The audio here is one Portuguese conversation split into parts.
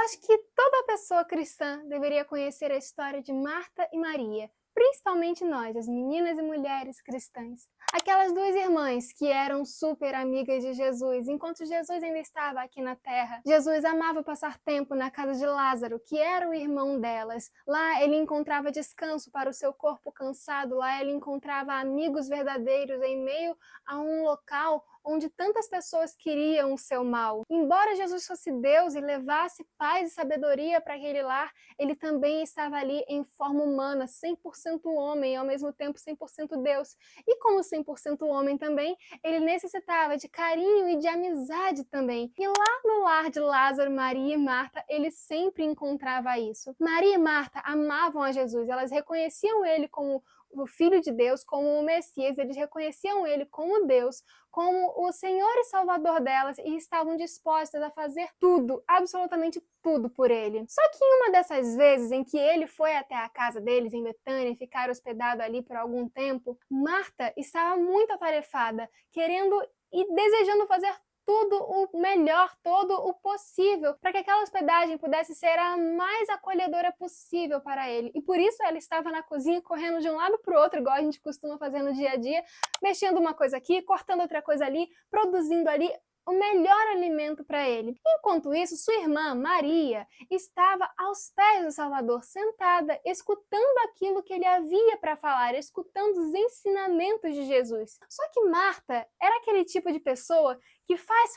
acho que toda pessoa cristã deveria conhecer a história de Marta e Maria, principalmente nós, as meninas e mulheres cristãs. Aquelas duas irmãs que eram super amigas de Jesus, enquanto Jesus ainda estava aqui na terra. Jesus amava passar tempo na casa de Lázaro, que era o irmão delas. Lá ele encontrava descanso para o seu corpo cansado, lá ele encontrava amigos verdadeiros em meio a um local onde tantas pessoas queriam o seu mal. Embora Jesus fosse Deus e levasse paz e sabedoria para aquele lar, ele também estava ali em forma humana, 100% homem e ao mesmo tempo 100% Deus. E como 100% homem também, ele necessitava de carinho e de amizade também. E lá no lar de Lázaro, Maria e Marta, ele sempre encontrava isso. Maria e Marta amavam a Jesus, elas reconheciam ele como o Filho de Deus, como o Messias, eles reconheciam ele como Deus, como o Senhor e Salvador delas e estavam dispostas a fazer tudo, absolutamente tudo por ele. Só que em uma dessas vezes em que ele foi até a casa deles em Betânia e ficar hospedado ali por algum tempo, Marta estava muito atarefada, querendo e desejando fazer tudo o melhor, todo o possível, para que aquela hospedagem pudesse ser a mais acolhedora possível para ele. E por isso ela estava na cozinha, correndo de um lado para o outro, igual a gente costuma fazer no dia a dia, mexendo uma coisa aqui, cortando outra coisa ali, produzindo ali o melhor alimento para ele. Enquanto isso, sua irmã, Maria, estava aos pés do Salvador, sentada, escutando aquilo que ele havia para falar, escutando os ensinamentos de Jesus. Só que Marta era aquele tipo de pessoa que faz,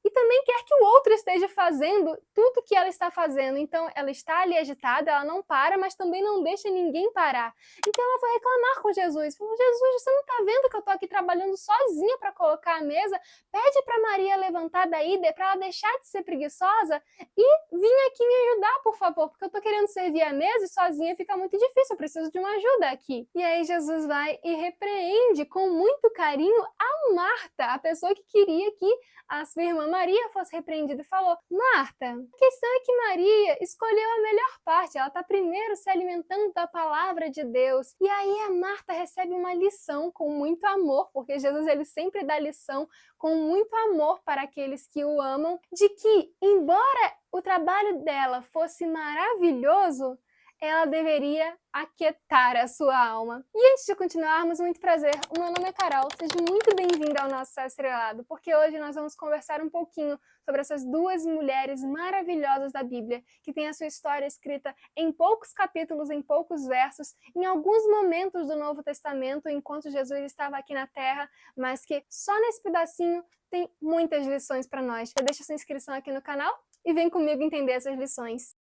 e também quer que o outro esteja fazendo tudo que ela está fazendo. Então, ela está ali agitada, ela não para, mas também não deixa ninguém parar. Então, ela foi reclamar com Jesus. Falou, Jesus, você não está vendo que eu estou aqui trabalhando sozinha para colocar a mesa? Pede para Maria levantar daí, para ela deixar de ser preguiçosa e vir aqui me ajudar, por favor, porque eu estou querendo servir a mesa e sozinha fica muito difícil, eu preciso de uma ajuda aqui. E aí Jesus vai e repreende com muito carinho a Marta, a pessoa que queria que a sua irmã Maria fosse repreendida, e falou, Marta, a questão é que Maria escolheu a melhor parte, ela está primeiro se alimentando da palavra de Deus. E aí a Marta recebe uma lição com muito amor, porque Jesus ele sempre dá lição com muito amor para aqueles que o amam, de que, embora o trabalho dela fosse maravilhoso, ela deveria aquietar a sua alma. E antes de continuarmos, muito prazer, o meu nome é Carol, seja muito bem-vinda ao nosso Céu Estrelado, porque hoje nós vamos conversar um pouquinho sobre essas duas mulheres maravilhosas da Bíblia, que têm a sua história escrita em poucos capítulos, em poucos versos, em alguns momentos do Novo Testamento, enquanto Jesus estava aqui na Terra, mas que só nesse pedacinho tem muitas lições para nós. Já deixa sua inscrição aqui no canal e vem comigo entender essas lições.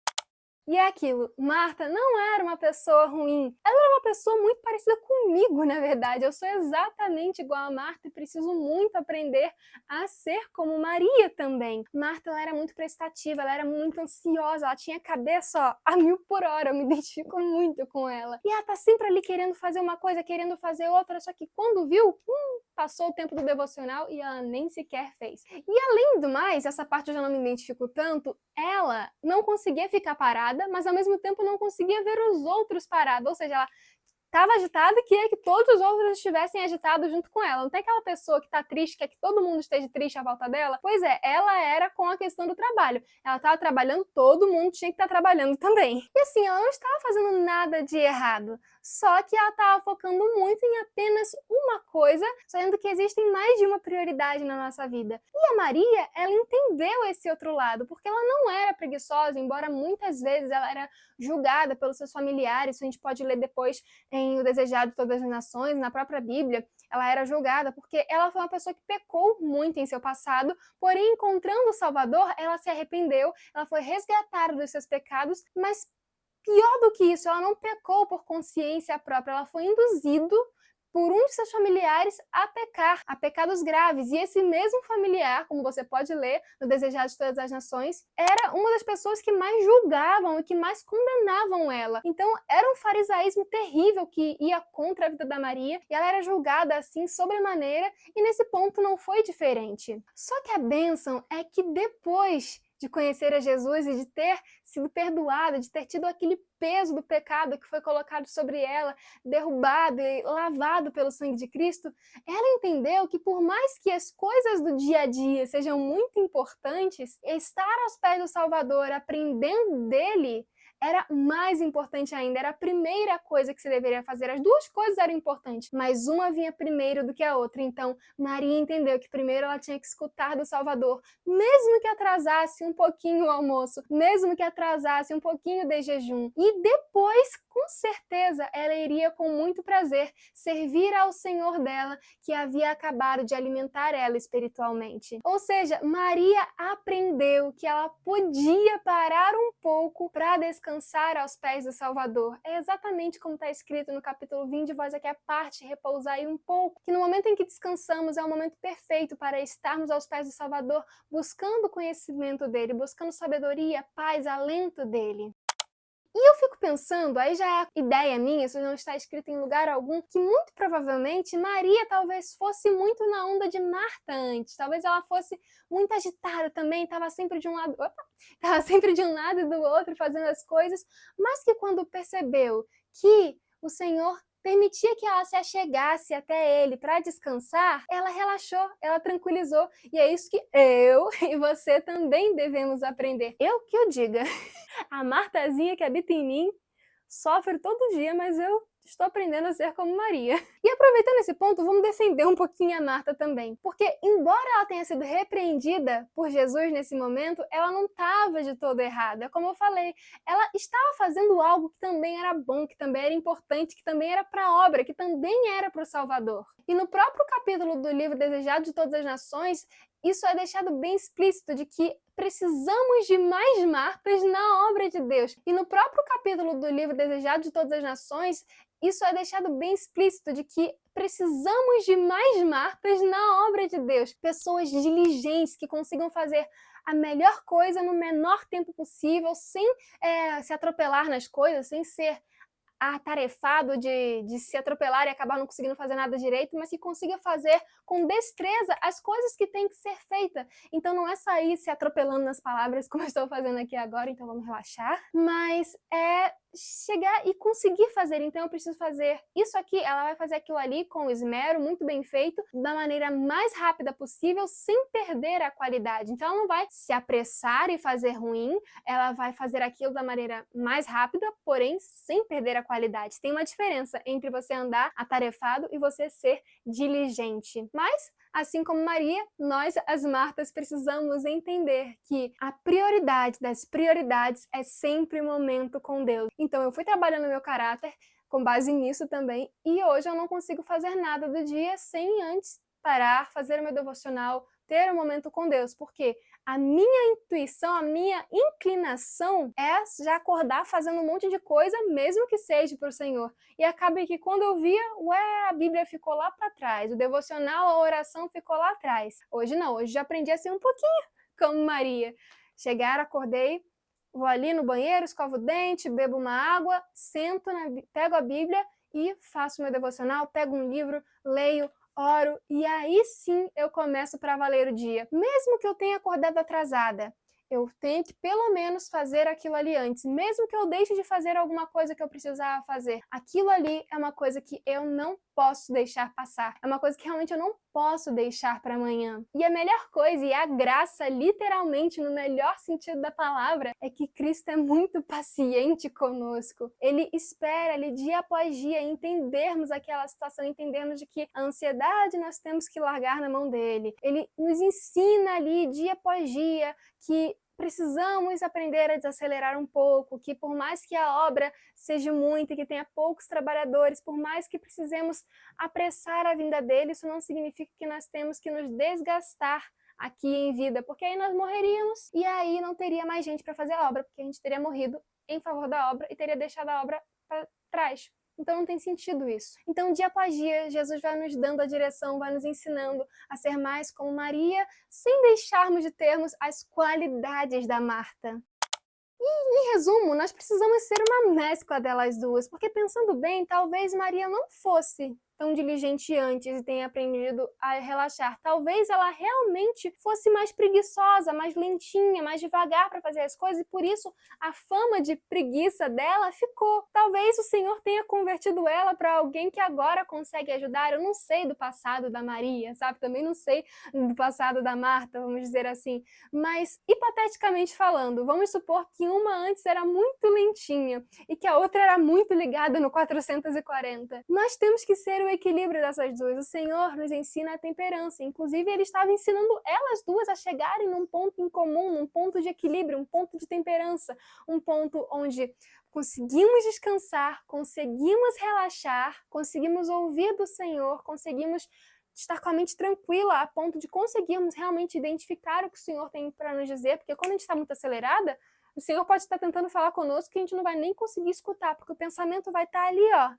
E é aquilo, Marta não era uma pessoa ruim, ela era uma pessoa muito parecida comigo, na verdade. Eu sou exatamente igual a Marta e preciso muito aprender a ser como Maria também. Marta, ela era muito prestativa, ela era muito ansiosa, ela tinha a cabeça, ó, a 1000 por hora, eu me identifico muito com ela. E ela tá sempre ali querendo fazer uma coisa, querendo fazer outra, só que quando viu, passou o tempo do devocional e ela nem sequer fez. E além do mais, essa parte eu já não me identifico tanto, ela não conseguia ficar parada, mas ao mesmo tempo não conseguia ver os outros parados, ou seja, ela estava agitada e queria que todos os outros estivessem agitados junto com ela. Não tem aquela pessoa que está triste, quer que todo mundo esteja triste à volta dela? Pois é, ela era com a questão do trabalho. Ela estava trabalhando, todo mundo tinha que estar trabalhando também. E assim, ela não estava fazendo nada de errado, só que ela estava focando muito em apenas uma coisa, sabendo que existem mais de uma prioridade na nossa vida. E a Maria, ela entendeu esse outro lado, porque ela não era preguiçosa, embora muitas vezes ela era julgada pelos seus familiares, isso a gente pode ler depois em O Desejado de Todas as Nações, na própria Bíblia, ela era julgada porque ela foi uma pessoa que pecou muito em seu passado, porém, encontrando o Salvador, ela se arrependeu, ela foi resgatada dos seus pecados, mas pior do que isso, ela não pecou por consciência própria, ela foi induzida por um de seus familiares a pecar, a pecados graves. E esse mesmo familiar, como você pode ler no Desejado de Todas as Nações, era uma das pessoas que mais julgavam e que mais condenavam ela. Então, era um farisaísmo terrível que ia contra a vida da Maria, e ela era julgada assim, sobremaneira, e nesse ponto não foi diferente. Só que a bênção é que depois de conhecer a Jesus e de ter sido perdoada, de ter tido aquele peso do pecado que foi colocado sobre ela, derrubado e lavado pelo sangue de Cristo, ela entendeu que por mais que as coisas do dia a dia sejam muito importantes, estar aos pés do Salvador, aprendendo dele, era mais importante ainda, era a primeira coisa que você deveria fazer. As duas coisas eram importantes, mas uma vinha primeiro do que a outra. Então, Maria entendeu que primeiro ela tinha que escutar do Salvador, mesmo que atrasasse um pouquinho o almoço, mesmo que atrasasse um pouquinho de jejum. E depois, com certeza, ela iria com muito prazer servir ao Senhor dela, que havia acabado de alimentar ela espiritualmente. Ou seja, Maria aprendeu que ela podia parar um pouco para descansar aos pés do Salvador. É exatamente como está escrito no capítulo 20, de vós aqui a parte, repousai um pouco, que no momento em que descansamos é o momento perfeito para estarmos aos pés do Salvador, buscando o conhecimento dele, buscando sabedoria, paz, alento dele. E eu fico pensando, aí já é ideia minha, isso não está escrito em lugar algum, que muito provavelmente Maria talvez fosse muito na onda de Marta antes. Talvez ela fosse muito agitada também, estava sempre de um lado, estava sempre de um lado e do outro fazendo as coisas, mas que quando percebeu que o Senhor permitia que ela se achegasse até ele para descansar, ela relaxou, ela tranquilizou. E é isso que eu e você também devemos aprender. Eu que o diga. A Martazinha que habita em mim sofre todo dia, mas eu estou aprendendo a ser como Maria. E aproveitando esse ponto, vamos defender um pouquinho a Marta também. Porque, embora ela tenha sido repreendida por Jesus nesse momento, ela não estava de todo errada. Como eu falei, ela estava fazendo algo que também era bom, que também era importante, que também era para a obra, que também era para o Salvador. E no próprio capítulo do livro Desejado de Todas as Nações, isso é deixado bem explícito de que precisamos de mais Martas na obra de Deus. E no próprio capítulo do livro Desejado de Todas as Nações, isso é deixado bem explícito de que precisamos de mais Martas na obra de Deus. Pessoas diligentes que consigam fazer a melhor coisa no menor tempo possível, sem se atropelar nas coisas, sem ser atarefado de se atropelar e acabar não conseguindo fazer nada direito, mas que consiga fazer com destreza as coisas que têm que ser feitas. Então não é sair se atropelando nas palavras como eu estou fazendo aqui agora, então vamos relaxar, mas é chegar e conseguir fazer. Então eu preciso fazer isso aqui, ela vai fazer aquilo ali com esmero, muito bem feito, da maneira mais rápida possível, sem perder a qualidade. Então ela não vai se apressar e fazer ruim, ela vai fazer aquilo da maneira mais rápida, porém sem perder a qualidade. Tem uma diferença entre você andar atarefado e você ser diligente. Mas, assim como Maria, nós, as Martas, precisamos entender que a prioridade das prioridades é sempre o momento com Deus. Então, eu fui trabalhando meu caráter com base nisso também, e hoje eu não consigo fazer nada do dia sem antes parar, fazer o meu devocional, ter um momento com Deus, porque a minha intuição, a minha inclinação é já acordar fazendo um monte de coisa, mesmo que seja para o Senhor. E acaba que quando eu via, a Bíblia ficou lá para trás, o devocional, a oração ficou lá atrás. Hoje não, hoje já aprendi a ser um pouquinho como Maria. Chegar, acordei, vou ali no banheiro, escovo o dente, bebo uma água, sento, pego a Bíblia e faço meu devocional, pego um livro, leio, oro, e aí sim eu começo para valer o dia. Mesmo que eu tenha acordado atrasada, eu tenho que pelo menos fazer aquilo ali antes. Mesmo que eu deixe de fazer alguma coisa que eu precisava fazer, aquilo ali é uma coisa que eu não posso deixar passar. É uma coisa que realmente eu não posso deixar para amanhã. E a melhor coisa, e a graça, literalmente, no melhor sentido da palavra, é que Cristo é muito paciente conosco. Ele espera ali dia após dia entendermos aquela situação, entendermos de que a ansiedade nós temos que largar na mão dele. Ele nos ensina ali dia após dia que precisamos aprender a desacelerar um pouco, que por mais que a obra seja muita e que tenha poucos trabalhadores, por mais que precisemos apressar a vinda dele, isso não significa que nós temos que nos desgastar aqui em vida, porque aí nós morreríamos e aí não teria mais gente para fazer a obra, porque a gente teria morrido em favor da obra e teria deixado a obra para trás. Então não tem sentido isso. Então, dia após dia, Jesus vai nos dando a direção, vai nos ensinando a ser mais como Maria, sem deixarmos de termos as qualidades da Marta. E, em resumo, nós precisamos ser uma mescla delas duas, porque pensando bem, talvez Maria não fosse tão diligente antes e tenha aprendido a relaxar. Talvez ela realmente fosse mais preguiçosa, mais lentinha, mais devagar para fazer as coisas e por isso a fama de preguiça dela ficou. Talvez o Senhor tenha convertido ela para alguém que agora consegue ajudar. Eu não sei do passado da Maria, sabe? Também não sei do passado da Marta, vamos dizer assim. Mas, hipoteticamente falando, vamos supor que uma antes era muito lentinha e que a outra era muito ligada no 440. Nós temos que ser o equilíbrio dessas duas. O Senhor nos ensina a temperança. Inclusive, Ele estava ensinando elas duas a chegarem num ponto em comum, num ponto de equilíbrio, um ponto de temperança, um ponto onde conseguimos descansar, conseguimos relaxar, conseguimos ouvir do Senhor, conseguimos estar com a mente tranquila a ponto de conseguirmos realmente identificar o que o Senhor tem para nos dizer, porque quando a gente está muito acelerada, o Senhor pode estar tentando falar conosco que a gente não vai nem conseguir escutar, porque o pensamento vai estar ali, ó,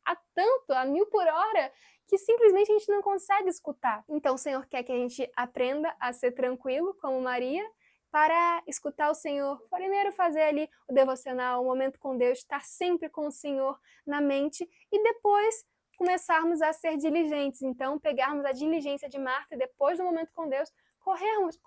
a 1000 por hora, que simplesmente a gente não consegue escutar. Então o Senhor quer que a gente aprenda a ser tranquilo, como Maria, para escutar o Senhor. Primeiro fazer ali o devocional, o momento com Deus, estar sempre com o Senhor na mente e depois começarmos a ser diligentes. Então, pegarmos a diligência de Marta e depois do momento com Deus, corrermos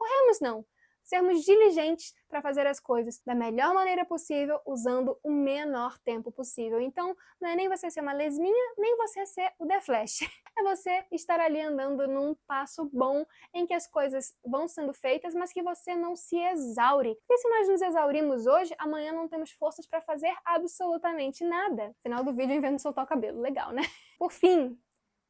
não, sermos diligentes para fazer as coisas da melhor maneira possível, usando o menor tempo possível. Então, não é nem você ser uma lesminha, nem você ser o The Flash. É você estar ali andando num passo bom, em que as coisas vão sendo feitas, mas que você não se exaure. Porque se nós nos exaurimos hoje, amanhã não temos forças para fazer absolutamente nada. Final do vídeo, invento soltar o cabelo. Legal, né? Por fim,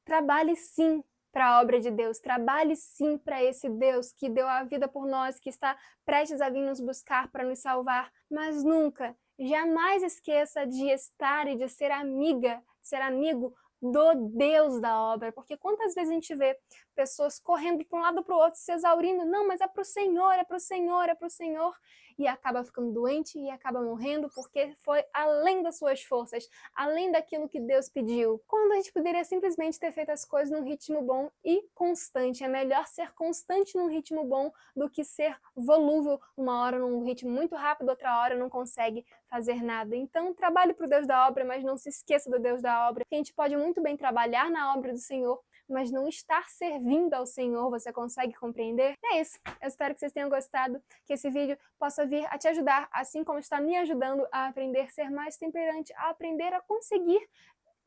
trabalhe sim para a obra de Deus, trabalhe sim para esse Deus que deu a vida por nós, que está prestes a vir nos buscar para nos salvar, mas nunca, jamais esqueça de estar e de ser amiga, ser amigo do Deus da obra, porque quantas vezes a gente vê pessoas correndo para um lado para o outro, se exaurindo, não, mas é para o Senhor, é para o Senhor, é para o Senhor, e acaba ficando doente e acaba morrendo porque foi além das suas forças, além daquilo que Deus pediu. Quando a gente poderia simplesmente ter feito as coisas num ritmo bom e constante. É melhor ser constante num ritmo bom do que ser volúvel uma hora num ritmo muito rápido, outra hora não consegue fazer nada. Então, trabalhe para o Deus da obra, mas não se esqueça do Deus da obra. A gente pode muito bem trabalhar na obra do Senhor, mas não estar servindo ao Senhor. Você consegue compreender? É isso. Eu espero que vocês tenham gostado, que esse vídeo possa vir a te ajudar, assim como está me ajudando a aprender a ser mais temperante, a aprender a conseguir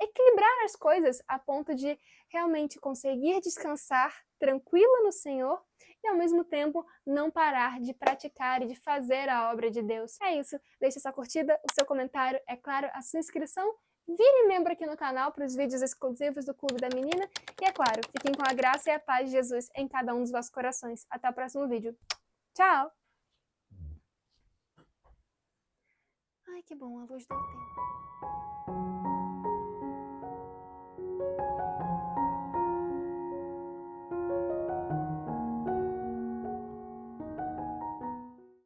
equilibrar as coisas a ponto de realmente conseguir descansar tranquila no Senhor e ao mesmo tempo não parar de praticar e de fazer a obra de Deus. É isso. Deixe sua curtida, o seu comentário, é claro, a sua inscrição. Vire membro aqui no canal para os vídeos exclusivos do Clube da Menina. E é claro, fiquem com a graça e a paz de Jesus em cada um dos vossos corações. Até o próximo vídeo. Tchau! Ai, que bom, a luz deu tempo.